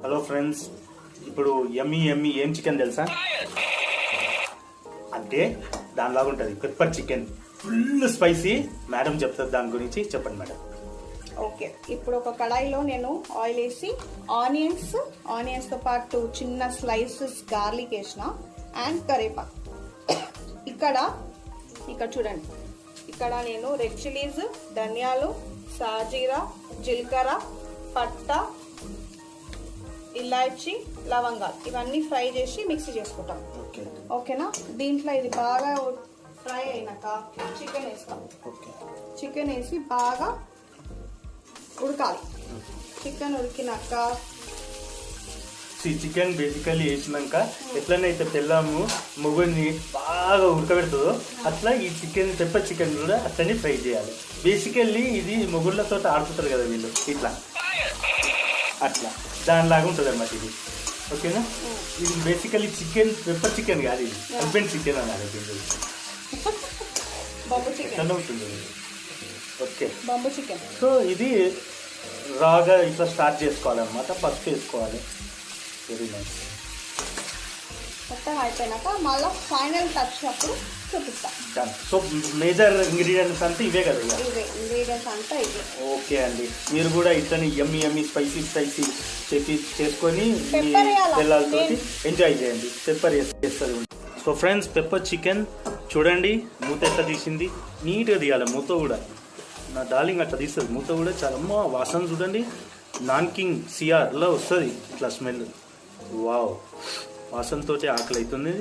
Hello friends, ఇప్పుడు యమ్మీ ఏం chicken తెలుసా? అంటే దానిలాగా ఉంటుంది pepper chicken, full spicy. Madam చెప్తారు దాని గురించి, చెప్పండి మేడం. ఓకే, ఇప్పుడు ఒక కడాయిలో నేను ఆయిల్ వేసి ఆనియన్స్ తో పాటు చిన్న స్లైసెస్ గార్లిక్ వేసిన అండ్ కరేపాకు. ఇక్కడ చూడండి, ఇక్కడ నేను రెడ్ చిల్లీస్, ధనియాలు, సాజీరా, జీలకర్ర, పట్ట, ఇలాచి, లవంగాలు ఇవన్నీ ఫ్రై చేసి మిక్సీ చేసుకుంటాం. ఓకేనా? దీంట్లో ఇది బాగా ఫ్రై అయినాక చికెన్ వేస్తాం. చికెన్ వేసి బాగా ఉడకాలి. చికెన్ ఉడికినాక చికెన్ బేసికల్లీ వేసినాక ఎట్లనైతే పెళ్ళాము మొగుడిని బాగా ఉడకబెడుతుందో అట్లా ఈ చికెన్ పెప్పర్ చికెన్ కూడా అట్లనే ఫ్రై చేయాలి. బేసికల్లీ ఇది మొగుళ్ళతో ఆడుతుంటారు కదా వీళ్ళు, ఇట్లా అట్లా దానిలాగా ఉంటుంది అన్నమాట ఇది. ఓకేనా? ఇది బేసికల్లీ చికెన్ పెప్పర్ చికెన్ కాదు, ఇది హస్బెండ్ చికెన్ అన్నారు. ఉంటుంది. Okay, బంబు chicken. సో ఇది రాగా ఇట్లా స్టార్ట్ చేసుకోవాలన్నమాట. పసుపు వేసుకోవాలి. Very nice. మొత్తం అయిపోయినాక మళ్ళీ ఫైనల్ టచ్ అప్పుడు చూపిస్తాం. సో మేజర్ ఇంగ్రీడియంట్స్ అంటే ఇవే కదా? ఇవే ఇంగ్రీడియంట్స్ అంతా ఇవే. ఓకే అండి, మీరు కూడా ఇట్లని యమ్మీ స్పైసీ చేసుకొని పిల్లలతో ఎంజాయ్ చేయండి. పెప్పర్ వేస్తుంది. సో ఫ్రెండ్స్, పెప్పర్ చికెన్ చూడండి, మూత ఎట్లా తీసింది. నీట్గా తీయాలి మూత కూడా. నా డార్లింగ్ అట్లా తీస్తుంది మూత కూడా. చాలా అమ్మ వాసన చూడండి, నాన్ కింగ్ సిఆర్లో వస్తుంది ఇట్లా స్మెల్. వావ్, వాసనతో ఆకలి అవుతుంది.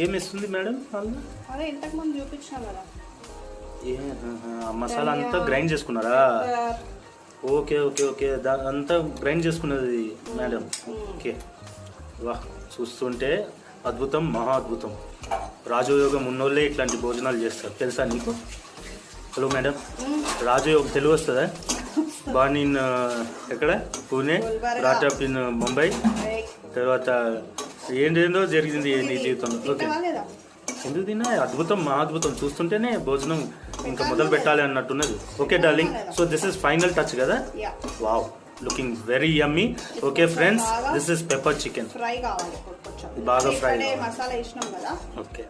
ఏం వేస్తుంది మేడం వాళ్ళు? అదే ఇంతకు ముందు చూపించాం కదా. మసాలా అంతా గ్రైండ్ చేసుకున్నారా? ఓకే ఓకే ఓకే, అంతా గ్రైండ్ చేసుకున్నది మేడం. ఓకే, వా, చూస్తుంటే అద్భుతం, మహా అద్భుతం. రాజయోగం ఉన్నోళ్ళే ఇట్లాంటి భోజనాలు చేస్తారు, తెలుసా నీకు? హలో మేడం, రాజయోగం తెలుగు వస్తుందా? బాన్ ఇన్ ఎక్కడ? Pune, brought up in Mumbai. తర్వాత ఏంటేందో జరిగింది నీ జీవితంలో. ఓకే, ఎందుకు తిన్నా? అద్భుతం, మహా అద్భుతం. చూస్తుంటేనే భోజనం ఇంకా మొదలు పెట్టాలి అన్నట్టున్నది. Okay darling, so this is final touch కదా? Wow, looking very yummy. Okay friends, this is pepper chicken. Fry కావాలి, బాగా ఫ్రై. మసాలా వేసినాం కదా. ఓకే.